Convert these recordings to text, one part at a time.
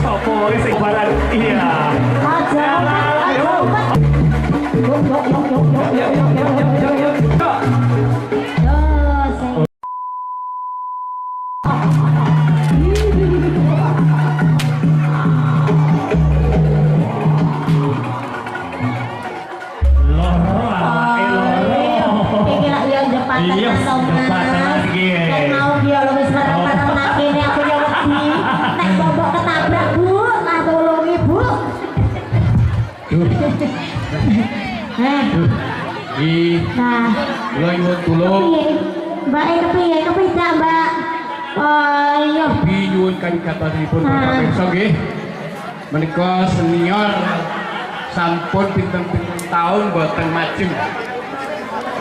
Apa wis sing baran iya. Aja. Yuk. Nah, kula nyuwun tulung. Mbak kepiye kepiye Mbak? Oh iya. Abi nyuwun kawigatanipun Bapak pirsa nggih. Menika senior sampun pinten-pinten taun boten majem.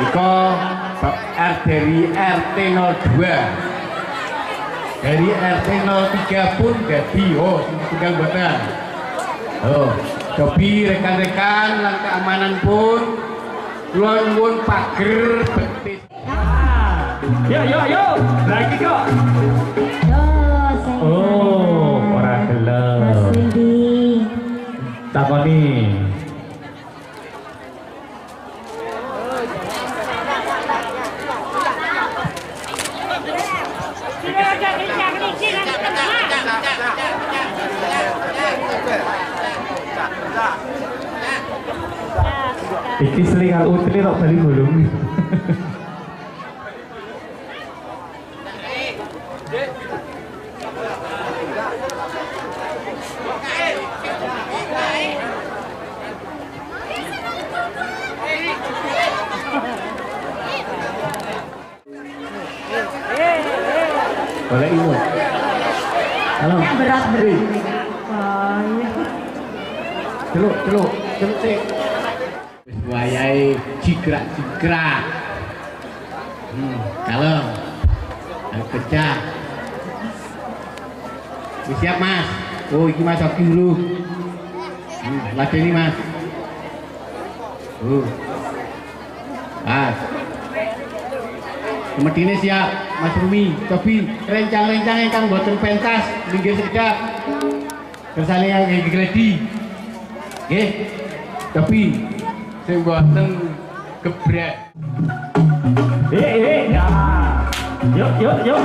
Nika dari RT 02. Dari RT 03 pun dadi tinggal boten. Cobi rekan-rekan lan keamanan pun kula nyuwun pager betis. Yo, lagi kok. Oh, ora gelem. Takoni. Iki selingan utri tok bali gulung. Boleh ibu. Halo. Berat. Celuk sik. Wis wayahe jigrak. Kalem. Ayo pecah. Wis siap, Mas. Oh, iki Mas Oki dulu. Ladeni, Mas. Mas. Kemedine siap, Mas Rumi. Cobi rencang-rencang ingkang boten pentas, minggir sekedap. Kersane yang gledi. Nggih. Cobi sing boten gebrek. Ya. Yuk. Ya.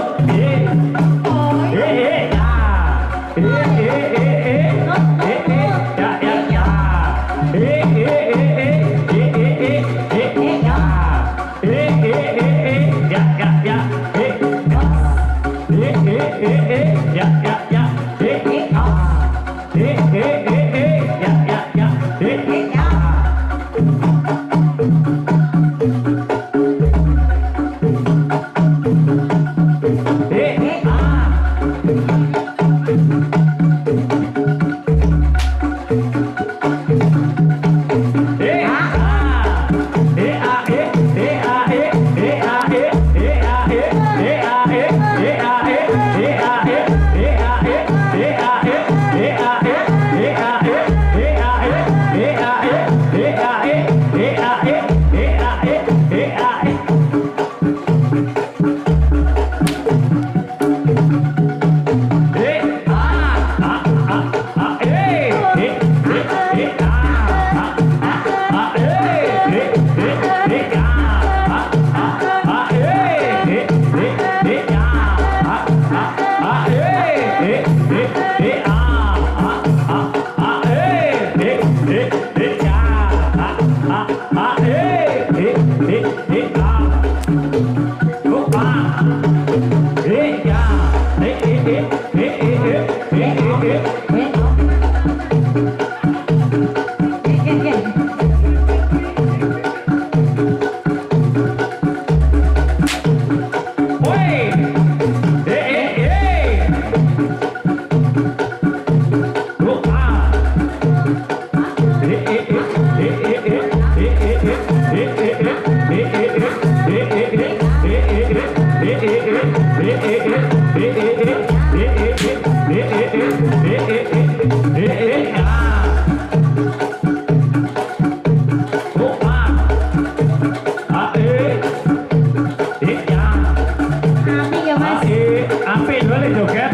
Apik boleh joget.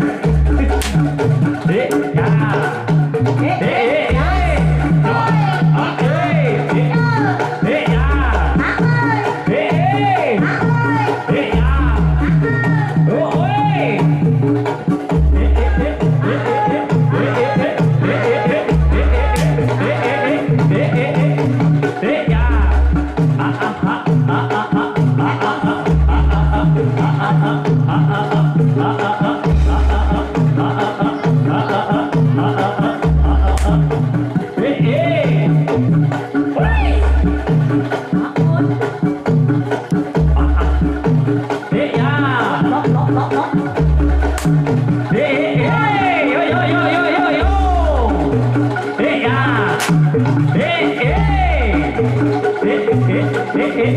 Ya.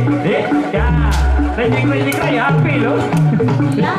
Rejing ya api lo. Ya.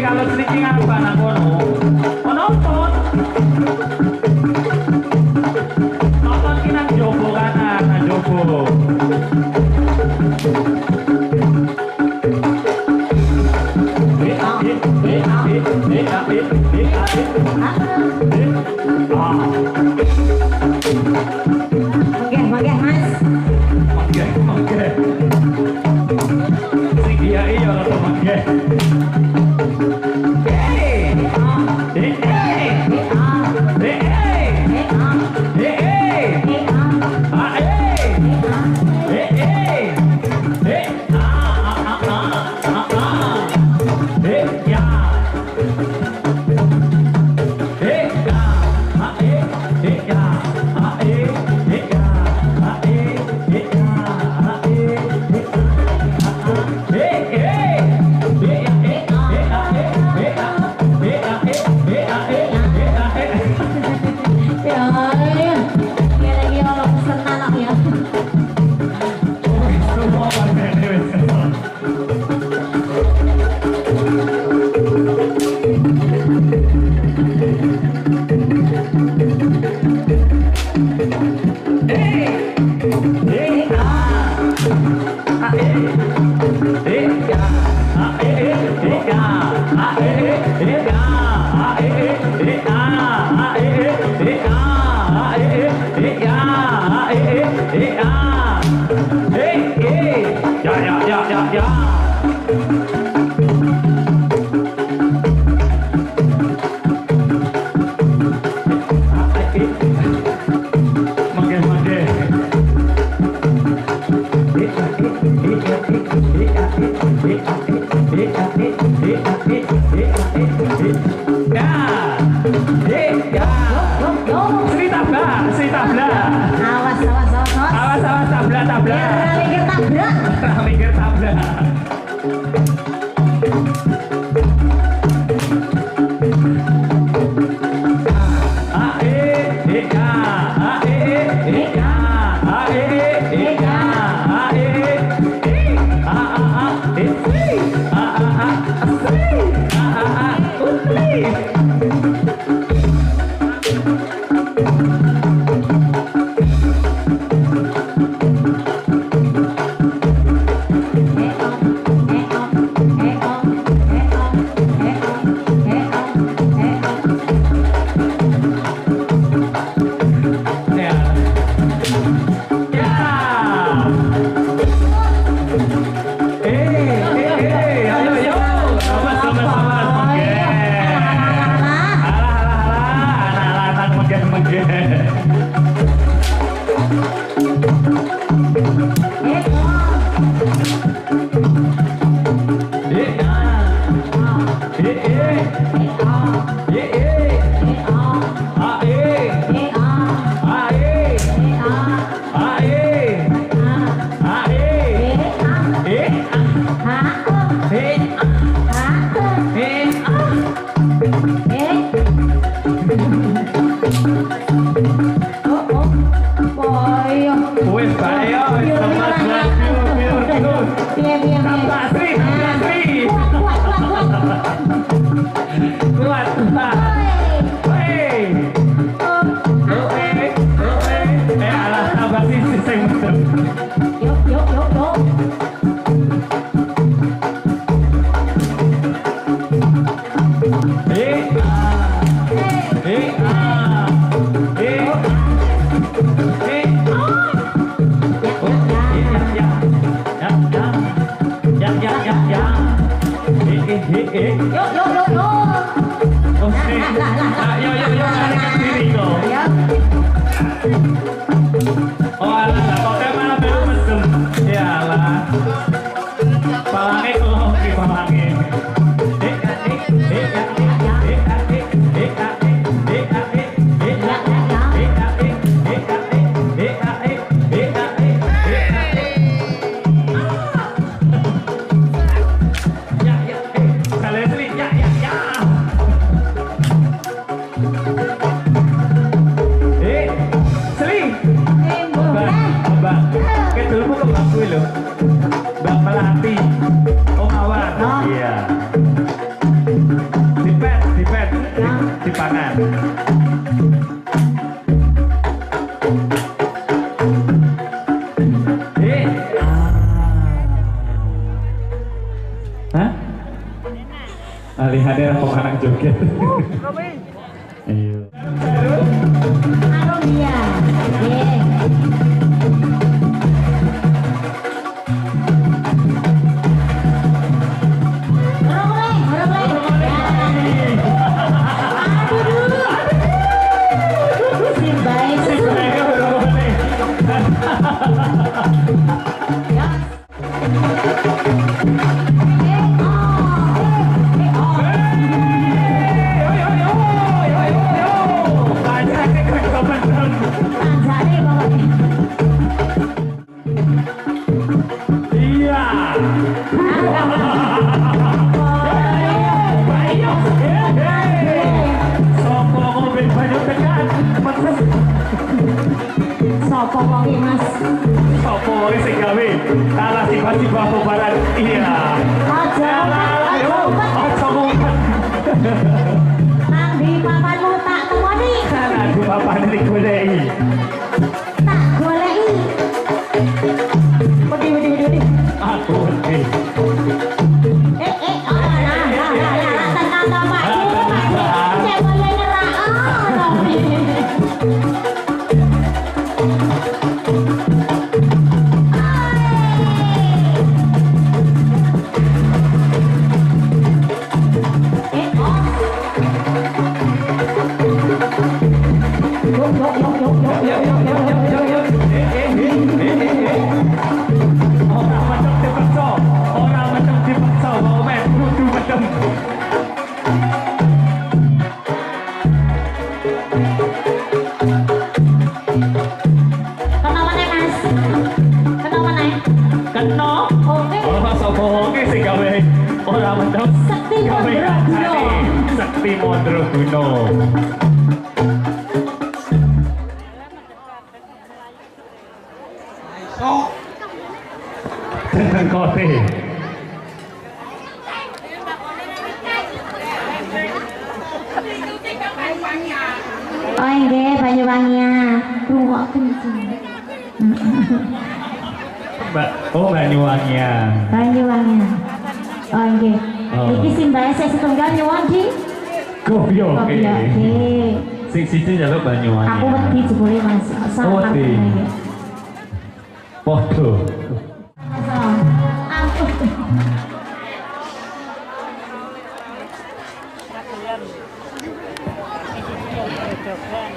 Kalau sedikit apa nak kono? Menonton. Nonton kinang jopo kanan, jopo. Manggeh, Mas. Manggeh. Sing iya atau manggeh. Lihatnya kok anak joget. Iya. Aromia. Sopo wong iki Mas? Sopo wong sing gawe alah tiba-tiba bubaran. Iya. Aja ngumpet. Nang di papanmu tak temoni. Nang di papane digoleki. Tak goleki. Wedi. Aku sapa wonge sing gawe ora meneng. Sekti Gawe Mandraguna. kancane. Sekti Mandraguna. Jeneng kote. Oh nggih Banyuwangi. Rungokken sing. Mbak, oh Banyuwangi. Banyuwangi. Oh nggih. Oh. Iki simbah saya setunggal nyuwun Ki. Goblok. Kopi nggih. Sing siji njaluk Banyuwangi. Aku wedi jebule Mas. Oh, wedi. Podo. Aku.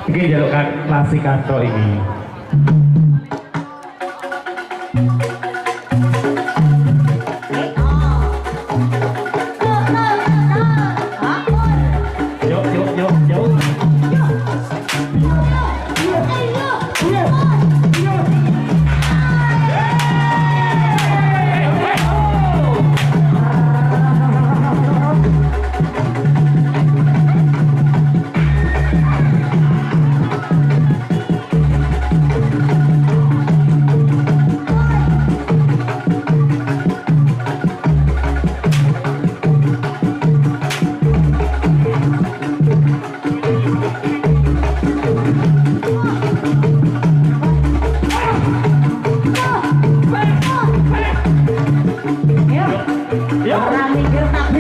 Iki njaluk klasik kanto ini. Yuk, yuk, yuk, yuk. Yuk.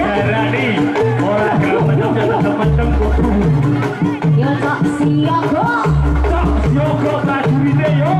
Berani. Ora gelem Yo sok siaga. Sok yoga tajwide yo.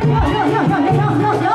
Yo yo yo yo yo yo yo.